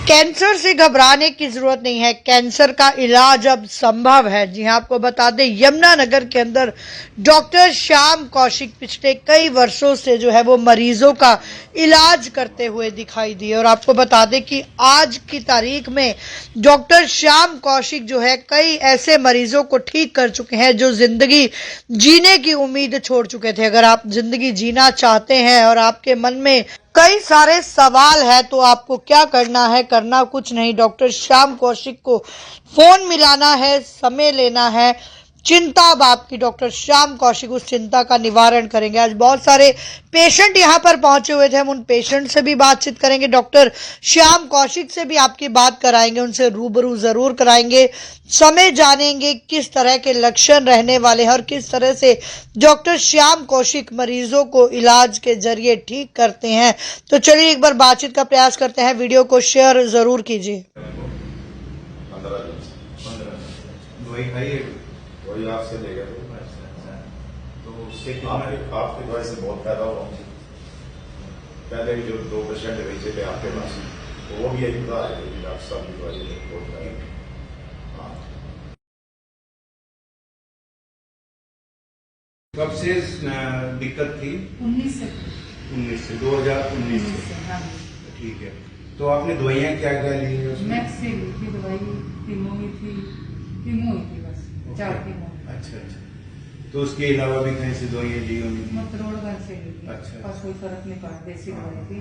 Cancer से घबराने की जरूरत नहीं है। कैंसर का इलाज अब संभव है। जी हां, आपको बता दें यमुनानगर के अंदर डॉक्टर श्याम कौशिक पिछले कई वर्षों से जो है वो मरीजों का इलाज करते हुए दिखाई दिए। और आपको बता दें कि आज की तारीख में डॉक्टर श्याम कौशिक जो है कई ऐसे मरीजों को ठीक कर चुके हैं जो जिंदगी जीने की उम्मीद छोड़ चुके थे। अगर आप जिंदगी जीना चाहते हैं और आपके मन में कई सारे सवाल है तो आपको क्या करना है, करना कुछ नहीं, डॉक्टर श्याम कौशिक को फोन मिलाना है, समय लेना है। चिंता अब आपकी डॉक्टर श्याम कौशिक उस चिंता का निवारण करेंगे। आज बहुत सारे पेशेंट यहाँ पर पहुंचे हुए थे, हम उन पेशेंट से भी बातचीत करेंगे, डॉक्टर श्याम कौशिक से भी आपकी बात कराएंगे, उनसे रूबरू जरूर कराएंगे, समय जानेंगे किस तरह के लक्षण रहने वाले हैं और किस तरह से डॉक्टर श्याम कौशिक मरीजों को इलाज के जरिए ठीक करते हैं। तो चलिए एक बार बातचीत का प्रयास करते हैं, वीडियो को शेयर जरूर कीजिए। वही आपसे ले गए तो उससे आपकी दवाई से बहुत फायदा हुआ मुझे। पहले भी जो 2 पेशेंट भेजे थे आपके पास तो वो भी यही बता रहे थे कि डॉक्टर साहब की दवाई बहुत फायदा। कब से दिक्कत थी? 19 से 2019 से। हाँ। ठीक है, तो आपने दवाइयाँ क्या क्या ली है उसमें? मैक्स से ली थी दवाई, कीमो ही थी बस, 4 कीमो। अच्छा, तो उसके अलावा भी कहीं से दवाइयाँ ली होंगी? मतरोड़गंज से ली थी। अच्छा। बस कोई फर्क नहीं पड़ा, देसी दवाई थी,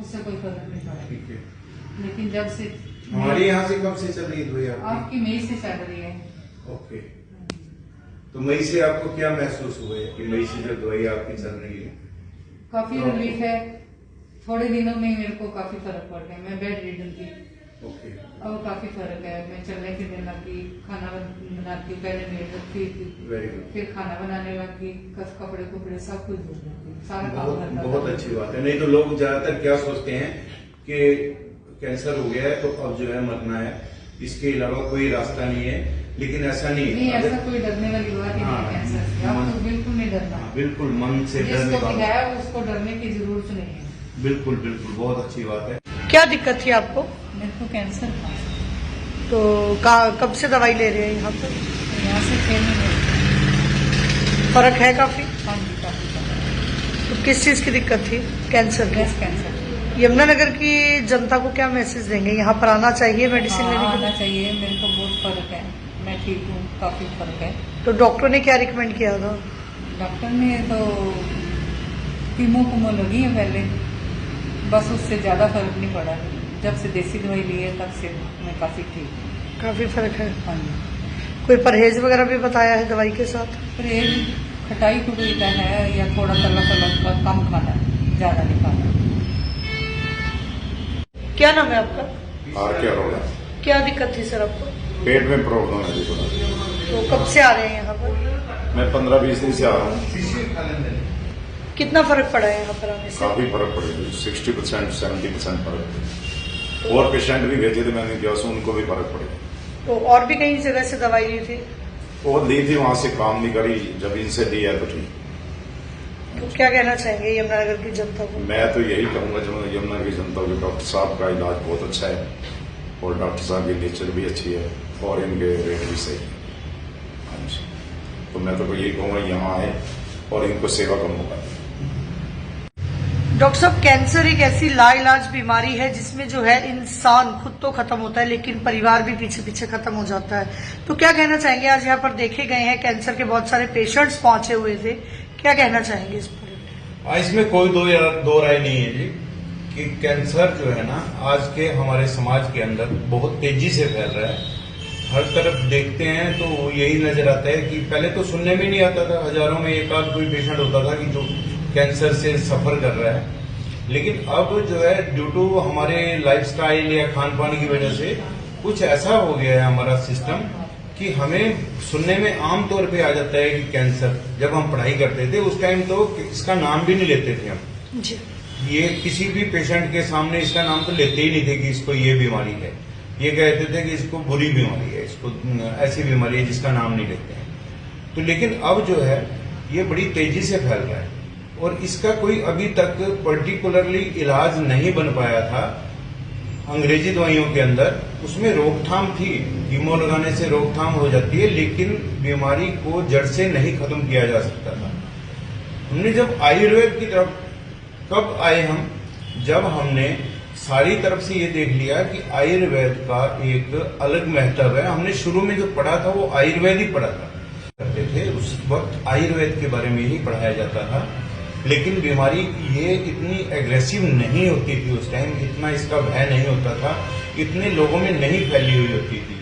उससे कोई फर्क नहीं पड़ा। ठीक है, लेकिन जब से हमारे यहाँ से कब से चल रही है दवाई आपकी मई से चल रही है। ओके, तो मई से आपको क्या महसूस हुआ है कि मई से जो दवाई आपकी चल रही है? काफी रिलीफ है, थोड़े दिनों में मेरे को काफी फर्क पड़ गया। मैं बेड रिडन थी, ओके, अब काफी फर्क है। मैं चलने फिरने लगी, खाना बनाती हूँ, पहले मेड रखती थी, वेरी गुड, फिर खाना बनाने लगी, कपड़े कुपड़े सब कुछ धो लेती, सारा काम करना। बहुत अच्छी बात है। नहीं तो लोग ज्यादातर क्या सोचते हैं कि कैंसर हो गया है तो अब जो है मरना है, इसके अलावा कोई रास्ता नहीं है, लेकिन ऐसा नहीं है। नहीं, ऐसा कोई डरने वाली बात ही नहीं। कैंसर से आपको बिल्कुल नहीं डरना। बिल्कुल मन से जिसको भी है उसको डरने की जरूरत नहीं है। बिल्कुल बिल्कुल, बहुत अच्छी बात है। क्या दिक्कत थी आपको? मेरे को कैंसर था। तो कब से दवाई ले रहे हैं यहाँ पर? यहाँ से 6 महीने। फर्क है काफी? हाँ जी, काफी फर्क। तो किस चीज की दिक्कत थी? कैंसर की। Breast cancer. यमुनानगर की जनता को क्या मैसेज देंगे? यहाँ पर आना चाहिए मेडिसिन लेने के आना लिए? चाहिए, मेरे को बहुत फर्क है, मैं ठीक हूँ, काफी फर्क है। तो डॉक्टर ने क्या रिकमेंड किया था? डॉक्टर ने तो कीमो लगी है पहले, बस उससे ज्यादा फर्क नहीं पड़ा। जब से देसी दवाई ली है तब से मैं काफी ठीक हूँ। काफी फर्क है। हाँ जी। कोई परहेज वगैरह भी बताया है दवाई के साथ? परहेज खटाई खुटाई का है या थोड़ा तला कम खाना है, ज्यादा नहीं खाना। क्या नाम है आपका? और क्या होगा? क्या दिक्कत थी सर आपको? पेट में प्रॉब्लम है जी थोड़ा। तो कब से आ रहे हैं यहाँ पर? मैं 15-20 दिन से आ रहा हूँ। कितना फर्क पड़ा है यहाँ पर आने से? काफी फर्क पड़ेगा, 60% 70% फर्क। और पेशेंट भी भेजे थे मैंने क्या, उनको भी फर्क पड़ेगा। तो और भी कहीं जगह से दवाई ली थी? और ली थी, वहां से काम नहीं करी, जब इनसे दी है तो ठीक। तो क्या कहना चाहेंगे यमुनानगर की जनता को? मैं तो यही कहूंगा जो यमुना की जनता को, डॉक्टर साहब का इलाज बहुत अच्छा है और डॉक्टर साहब की नेचर भी अच्छी है और इनके रेट भी सही है। हाँ जी, तो मैं तो यही कहूंगा यहाँ आए और इनको सेवा का मौका दें। डॉक्टर साहब, कैंसर एक ऐसी लाइलाज बीमारी है जिसमें जो है इंसान खुद तो खत्म होता है लेकिन परिवार भी पीछे पीछे खत्म हो जाता है। तो क्या कहना चाहेंगे? आज यहाँ पर देखे गए हैं कैंसर के बहुत सारे पेशेंट्स पहुंचे हुए थे, क्या कहना चाहेंगे इस पर? इसमें कोई दो राय नहीं है जी कि कैंसर जो है ना आज के हमारे समाज के अंदर बहुत तेजी से फैल रहा है। हर तरफ देखते हैं तो यही नजर आता है कि पहले तो सुनने में नहीं आता था, हजारों में एक आध कोई पेशेंट होता था कि जो कैंसर से सफर कर रहा है, लेकिन अब जो है ड्यू टू हमारे लाइफस्टाइल या खान पान की वजह से कुछ ऐसा हो गया है हमारा सिस्टम कि हमें सुनने में आम तौर पे आ जाता है कि कैंसर। जब हम पढ़ाई करते थे उस टाइम तो इसका नाम भी नहीं लेते थे हम जी। ये किसी भी पेशेंट के सामने इसका नाम तो लेते ही नहीं थे कि इसको ये बीमारी है, ये कहते थे कि इसको बुरी बीमारी है, इसको ऐसी बीमारी है जिसका नाम नहीं लेते हैं। तो लेकिन अब जो है ये बड़ी तेजी से फैल रहा है और इसका कोई अभी तक पर्टिकुलरली इलाज नहीं बन पाया था। अंग्रेजी दवाइयों के अंदर उसमें रोकथाम थी, कीमो लगाने से रोकथाम हो जाती है, लेकिन बीमारी को जड़ से नहीं खत्म किया जा सकता था। हमने जब आयुर्वेद की तरफ कब आए हम, जब हमने सारी तरफ से ये देख लिया कि आयुर्वेद का एक अलग महत्व है। हमने शुरू में जो पढ़ा था वो आयुर्वेद ही पढ़ा था, करते थे उस वक्त आयुर्वेद के बारे में ही पढ़ाया जाता था, लेकिन बीमारी ये इतनी एग्रेसिव नहीं होती थी उस टाइम, इतना इसका भय नहीं होता था, इतने लोगों में नहीं फैली हुई होती थी।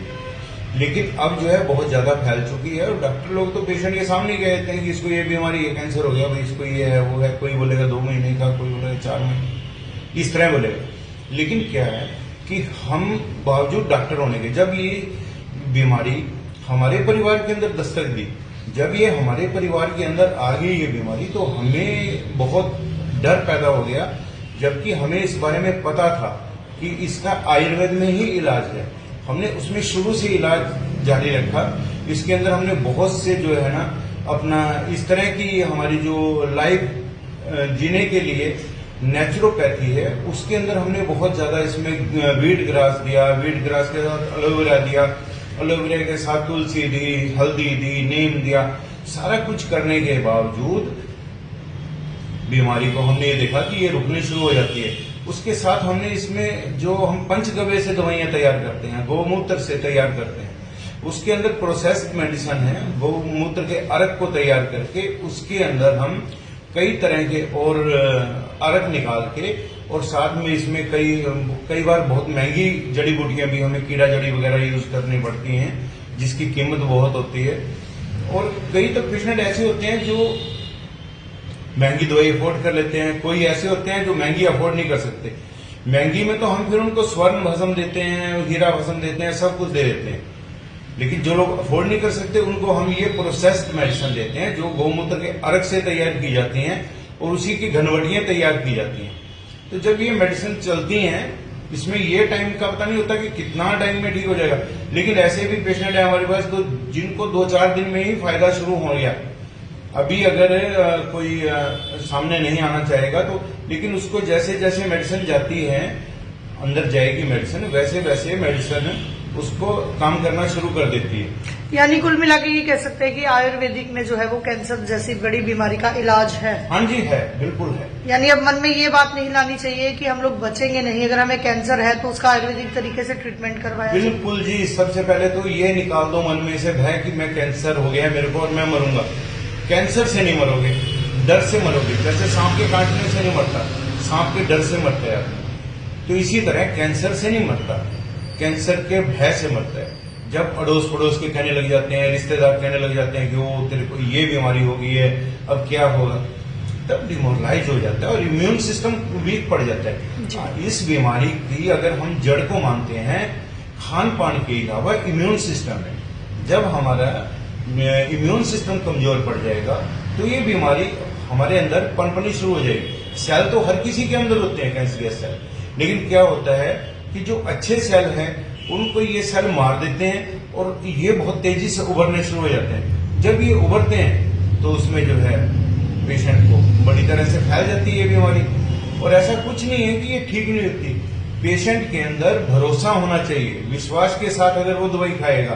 लेकिन अब जो है बहुत ज्यादा फैल चुकी है और डॉक्टर लोग तो पेशेंट के सामने कहते हैं कि इसको ये बीमारी, ये कैंसर हो गया भाई, इसको ये है वो है, कोई बोलेगा 2 महीने का, कोई बोलेगा 4 महीने, इस तरह बोलेगा। लेकिन क्या है कि हम बावजूद डॉक्टर होने के, जब ये बीमारी हमारे परिवार के अंदर दस्तक दी, जब ये हमारे परिवार के अंदर आ गई ये बीमारी, तो हमें बहुत डर पैदा हो गया, जबकि हमें इस बारे में पता था कि इसका आयुर्वेद में ही इलाज है। हमने उसमें शुरू से इलाज जारी रखा। इसके अंदर हमने बहुत से जो है ना अपना इस तरह की हमारी जो लाइफ जीने के लिए नेचुरोपैथी है, उसके अंदर हमने बहुत ज्यादा इसमें वीट ग्रास दिया, वीट ग्रास के साथ एलोवेरा दिया, एलोवेरा के साथ तुलसी दी, हल्दी दी, नीम दिया। सारा कुछ करने के बावजूद बीमारी को हमने ये देखा कि ये रुकनी शुरू हो जाती है। उसके साथ हमने इसमें जो हम पंचगव्य से दवाइयां तैयार करते हैं, गौमूत्र से तैयार करते हैं, उसके अंदर प्रोसेस्ड मेडिसिन है। गौमूत्र के अर्क को तैयार करके उसके अंदर हम कई तरह के और अर्क निकाल के, और साथ में इसमें कई बार बहुत महंगी जड़ी बूटियां भी हमें कीड़ा जड़ी वगैरह यूज करनी पड़ती हैं, जिसकी कीमत बहुत होती है। और कई तो पेशेंट ऐसे होते हैं जो महंगी दवाई अफोर्ड कर लेते हैं, कोई ऐसे होते हैं जो महंगी अफोर्ड नहीं कर सकते। महंगी में तो हम फिर उनको स्वर्ण भस्म देते हैं, हीरा भस्म देते हैं, सब कुछ दे देते हैं। लेकिन जो लोग अफोर्ड नहीं कर सकते उनको हम ये प्रोसेस्ड मेडिसिन देते हैं, जो गौमूत्र के अर्क से तैयार की जाती हैं और उसी की घनवटियां तैयार की जाती हैं। तो जब ये मेडिसिन चलती हैं, इसमें ये टाइम का पता नहीं होता कि कितना टाइम में ठीक हो जाएगा। लेकिन ऐसे भी पेशेंट है हमारे पास तो जिनको 2-4 दिन में ही फायदा शुरू हो गया। अभी अगर कोई सामने नहीं आना चाहेगा तो, लेकिन उसको जैसे जैसे मेडिसिन जाती है, अंदर जाएगी मेडिसिन, वैसे वैसे मेडिसिन उसको काम करना शुरू कर देती है। यानी कुल मिला के ये कह सकते हैं कि आयुर्वेदिक में जो है वो कैंसर जैसी बड़ी बीमारी का इलाज है। हाँ जी है, बिल्कुल है। यानी अब मन में ये बात नहीं लानी चाहिए कि हम लोग बचेंगे नहीं, अगर हमें कैंसर है तो उसका आयुर्वेदिक तरीके से ट्रीटमेंट करवाया। बिल्कुल जी, सबसे पहले तो ये निकाल दो मन में से भय कि मैं कैंसर हो गया मेरे को और मैं मरूंगा। कैंसर से नहीं मरोगे, डर से मरोगे। जैसे सांप के काटने से नहीं मरता, सांप के डर से मरता है। तो इसी तरह कैंसर से नहीं मरता, कैंसर के भय से मरता है। जब अड़ोस पड़ोस के कहने लग जाते हैं, रिश्तेदार कहने लग जाते हैं कि वो तेरे को ये बीमारी हो गई है, अब क्या होगा, तब डिमोरलाइज हो जाता है और इम्यून सिस्टम वीक पड़ जाता है। इस बीमारी की अगर हम जड़ को मानते हैं, खान पान के अलावा इम्यून सिस्टम है। जब हमारा इम्यून सिस्टम कमजोर पड़ जाएगा तो ये बीमारी हमारे अंदर पनपनी शुरू हो जाएगी। सेल तो हर किसी के अंदर होते हैं कैंसरियस सेल, लेकिन क्या होता है कि जो अच्छे सेल हैं उनको ये सेल मार देते हैं और ये बहुत तेजी से उभरने शुरू हो जाते हैं। जब ये उभरते हैं तो उसमें जो है पेशेंट को बड़ी तरह से फैल जाती है बीमारी। और ऐसा कुछ नहीं है कि ये ठीक नहीं होती। पेशेंट के अंदर भरोसा होना चाहिए, विश्वास के साथ अगर वो दवाई खाएगा,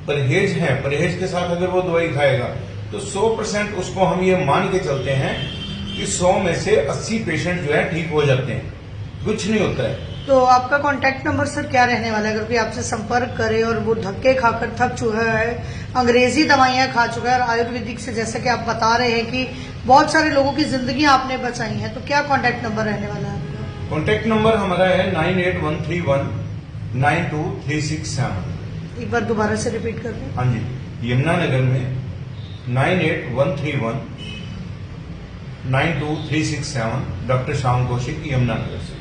परहेज है, परहेज के साथ अगर वो दवाई खाएगा तो 100% उसको हम ये मान के चलते हैं कि 100 में से 80 पेशेंट जो है ठीक हो जाते हैं, कुछ नहीं होता है। तो आपका कांटेक्ट नंबर सर क्या रहने वाला है, अगर कोई आपसे संपर्क करे और वो धक्के खाकर थक चुका है, अंग्रेजी दवाइयां खा चुका है और आयुर्वेदिक से जैसे कि आप बता रहे हैं कि बहुत सारे लोगों की जिंदगी आपने बचाई है, तो क्या कांटेक्ट नंबर रहने वाला है आपका? कांटेक्ट नंबर हमारा है 9813192367। एक बार दोबारा से रिपीट कर दें। हाँ जी, यमुनानगर में 9813192367, डॉक्टर श्याम कौशिक, यमुनानगर से।